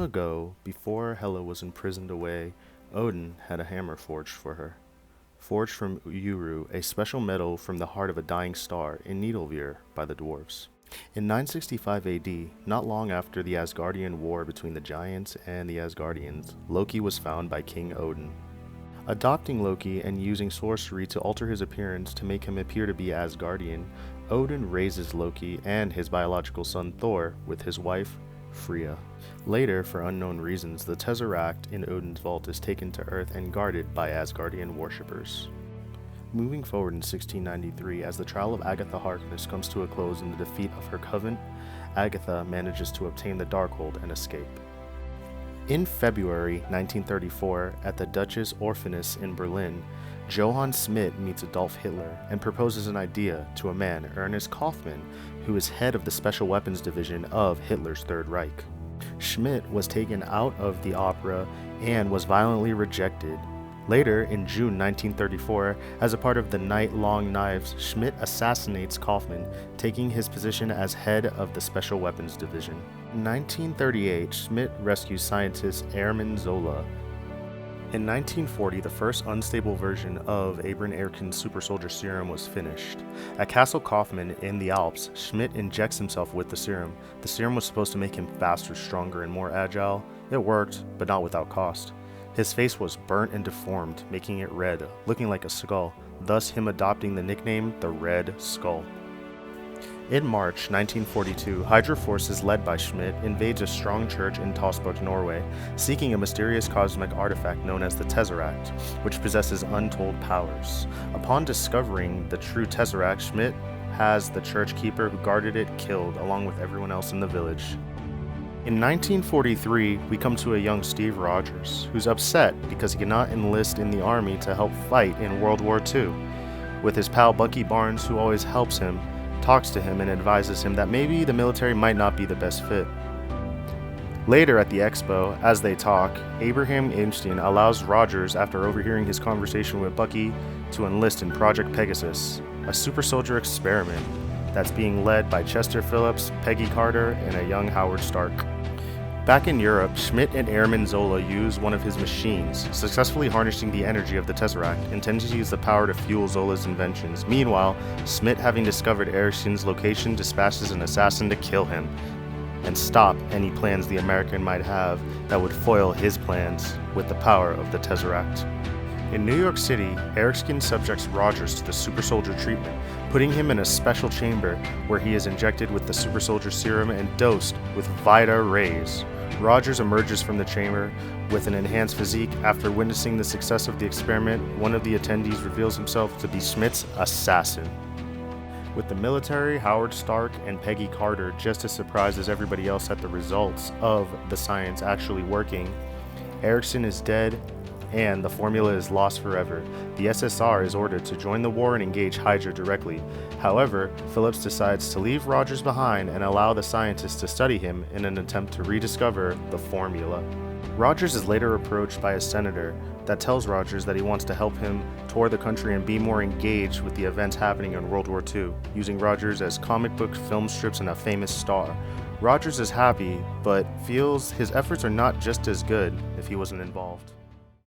ago, before Hela was imprisoned away, Odin had a hammer forged for her. Forged from Uru, a special metal from the heart of a dying star in Nidalvír by the dwarves. In 965 AD, not long after the Asgardian war between the giants and the Asgardians, Loki was found by King Odin. Adopting Loki and using sorcery to alter his appearance to make him appear to be Asgardian, Odin raises Loki and his biological son Thor with his wife, Freya. Later, for unknown reasons, the Tesseract in Odin's vault is taken to Earth and guarded by Asgardian worshippers. Moving forward in 1693, as the trial of Agatha Harkness comes to a close in the defeat of her coven, Agatha manages to obtain the Darkhold and escape. In February 1934, at the Duchess Orphaness in Berlin, Johann Schmidt meets Adolf Hitler and proposes an idea to a man, Ernest Kaufmann, who is head of the Special Weapons Division of Hitler's Third Reich. Schmidt was taken out of the opera and was violently rejected. Later, in June 1934, as a part of the Night Long Knives, Schmidt assassinates Kaufmann, taking his position as head of the Special Weapons Division. In 1938, Schmidt rescues scientist Airman Zola. In 1940, the first unstable version of Abraham Erkin's super soldier serum was finished. At Castle Kaufmann in the Alps, Schmidt injects himself with the serum. The serum was supposed to make him faster, stronger, and more agile. It worked, but not without cost. His face was burnt and deformed, making it red, looking like a skull, thus him adopting the nickname the Red Skull. In March 1942, Hydra forces led by Schmidt invades a strong church in Tønsberg, Norway, seeking a mysterious cosmic artifact known as the Tesseract, which possesses untold powers. Upon discovering the true Tesseract, Schmidt has the church keeper who guarded it killed, along with everyone else in the village. In 1943, we come to a young Steve Rogers, who's upset because he cannot enlist in the army to help fight in World War II. With his pal Bucky Barnes, who always helps him, talks to him and advises him that maybe the military might not be the best fit. Later at the expo, as they talk, Abraham Einstein allows Rogers, after overhearing his conversation with Bucky, to enlist in Project Pegasus, a super soldier experiment that's being led by Chester Phillips, Peggy Carter, and a young Howard Stark. Back in Europe, Schmidt and Airman Zola use one of his machines, successfully harnessing the energy of the Tesseract, intending to use the power to fuel Zola's inventions. Meanwhile, Schmidt, having discovered Eriksson's location, dispatches an assassin to kill him and stop any plans the American might have that would foil his plans with the power of the Tesseract. In New York City, Eriksson subjects Rogers to the super soldier treatment, putting him in a special chamber where he is injected with the super soldier serum and dosed with Vita rays. Rogers emerges from the chamber with an enhanced physique. After witnessing the success of the experiment, one of the attendees reveals himself to be Schmidt's assassin. With the military, Howard Stark, and Peggy Carter just as surprised as everybody else at the results of the science actually working, Eriksson is dead and the formula is lost forever. The SSR is ordered to join the war and engage Hydra directly. However, Phillips decides to leave Rogers behind and allow the scientists to study him in an attempt to rediscover the formula. Rogers is later approached by a senator that tells Rogers that he wants to help him tour the country and be more engaged with the events happening in World War II, using Rogers as comic book film strips and a famous star. Rogers is happy, but feels his efforts are not just as good if he wasn't involved.